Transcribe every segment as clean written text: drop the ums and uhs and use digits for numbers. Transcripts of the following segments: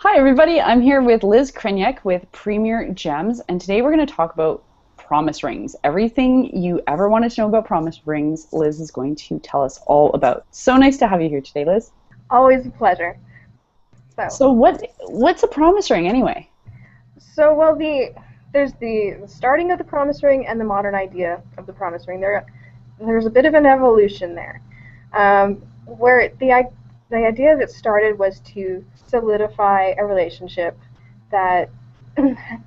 Hi everybody, I'm here with Liz Kranyak with Premier Gems, and today we're going to talk about promise rings. Everything you ever wanted to know about promise rings, Liz is going to tell us all about. So nice to have you here today, Liz. Always a pleasure. So, So what's a promise ring anyway? there's the starting of the promise ring and the modern idea of the promise ring. There's a bit of an evolution there, where the idea that started was to solidify a relationship that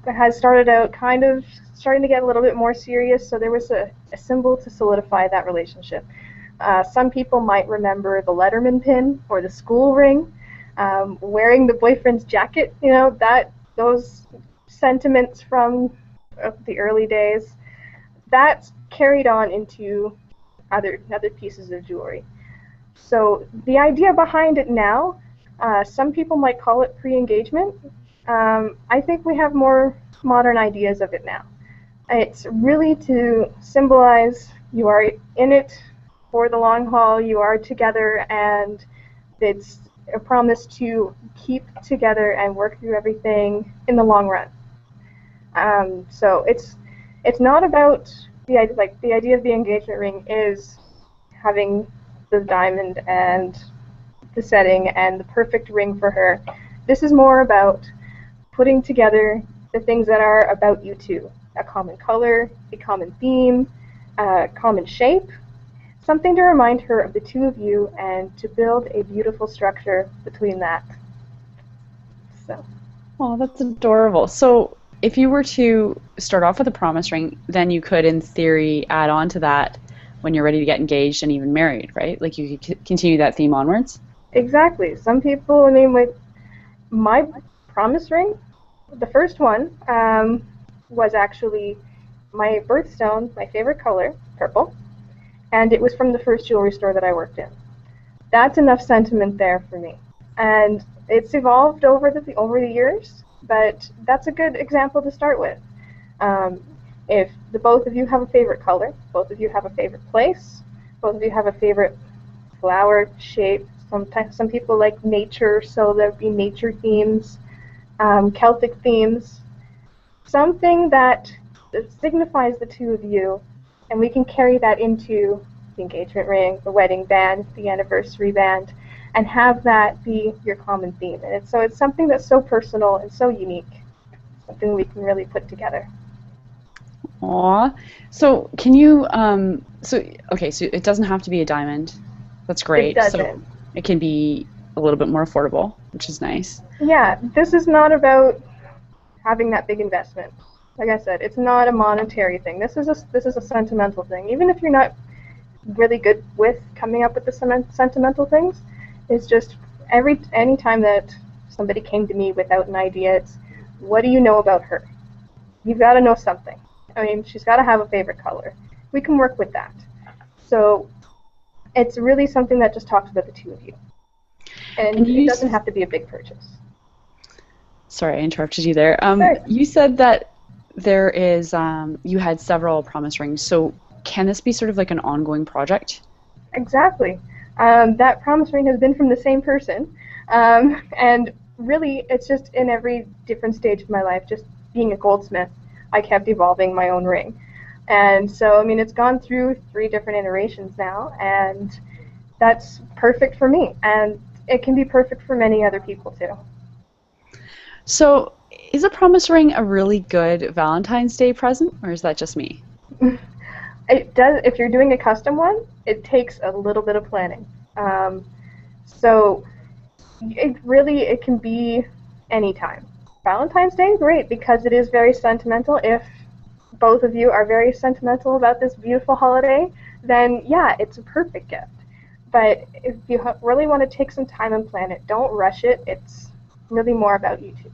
has started out kind of starting to get a little bit more serious. So there was a symbol to solidify that relationship. Some people might remember the Letterman pin or the school ring, wearing the boyfriend's jacket. Those sentiments from the early days. That's carried on into other pieces of jewelry. So the idea behind it now, some people might call it pre-engagement. I think we have more modern ideas of it now. It's really to symbolize you are in it for the long haul, you are together, and it's a promise to keep together and work through everything in the long run. So it's not about the idea of the engagement ring is having the diamond and the setting and the perfect ring for her. This is more about putting together the things that are about you two. A common color, a common theme, a common shape, something to remind her of the two of you and to build a beautiful structure between that. So. Oh, that's adorable. So if you were to start off with a promise ring, then you could, in theory, add on to that when you're ready to get engaged and even married, right? Like you could continue that theme onwards? Exactly. Some people, with my promise ring, the first one was actually my birthstone, my favorite color, purple, and it was from the first jewelry store that I worked in. That's enough sentiment there for me. And it's evolved over the years, but that's a good example to start with. If the both of you have a favorite color, both of you have a favorite place, both of you have a favorite flower shape. Sometimes some people like nature, so there'd be nature themes, Celtic themes, something that signifies the two of you, and we can carry that into the engagement ring, the wedding band, the anniversary band, and have that be your common theme. And it's something that's so personal and so unique, something we can really put together. Aw. So can you, so it doesn't have to be a diamond. That's It great. So doesn't. it can be a little bit more affordable, which is nice. Yeah, this is not about having that big investment. Like I said, it's not a monetary thing. This is a sentimental thing. Even if you're not really good with coming up with the sentimental things, it's just any time that somebody came to me without an idea, it's what do you know about her? You've got to know something. She's got to have a favorite color. We can work with that. So it's really something that just talks about the two of you. And it doesn't have to be a big purchase. Sorry, I interrupted you there. Sorry. You said that there is, you had several promise rings. So can this be sort of like an ongoing project? Exactly. That promise ring has been from the same person. And really, it's just in every different stage of my life, just being a goldsmith, I kept evolving my own ring. And so, it's gone through 3 different iterations now, and that's perfect for me. And it can be perfect for many other people, too. So is a promise ring a really good Valentine's Day present, or is that just me? It does. If you're doing a custom one, it takes a little bit of planning. So it can be anytime. Valentine's Day, great, because it is very sentimental. If both of you are very sentimental about this beautiful holiday, then yeah, it's a perfect gift. But if you really want to take some time and plan it, don't rush it. It's really more about you two.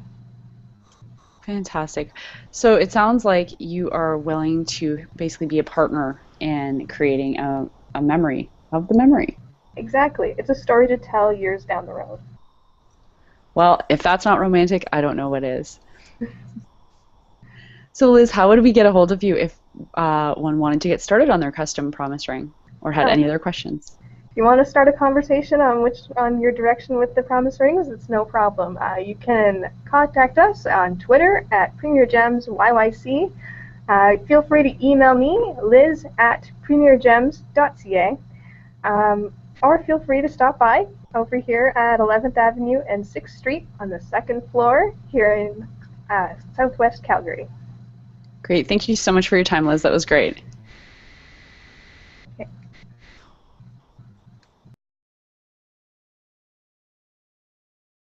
Fantastic. So it sounds like you are willing to basically be a partner in creating a memory of the memory. Exactly. It's a story to tell years down the road. Well, if that's not romantic, I don't know what is. So Liz, how would we get a hold of you if one wanted to get started on their custom promise ring or had any other questions? you want to start a conversation on your direction with the promise rings, it's no problem. You can contact us on Twitter at PremierGemsYYC. Feel free to email me, liz@premiergems.ca, or feel free to stop by over here at 11th Avenue and 6th Street on the 2nd floor here in Southwest Calgary. Great. Thank you so much for your time, Liz. That was great.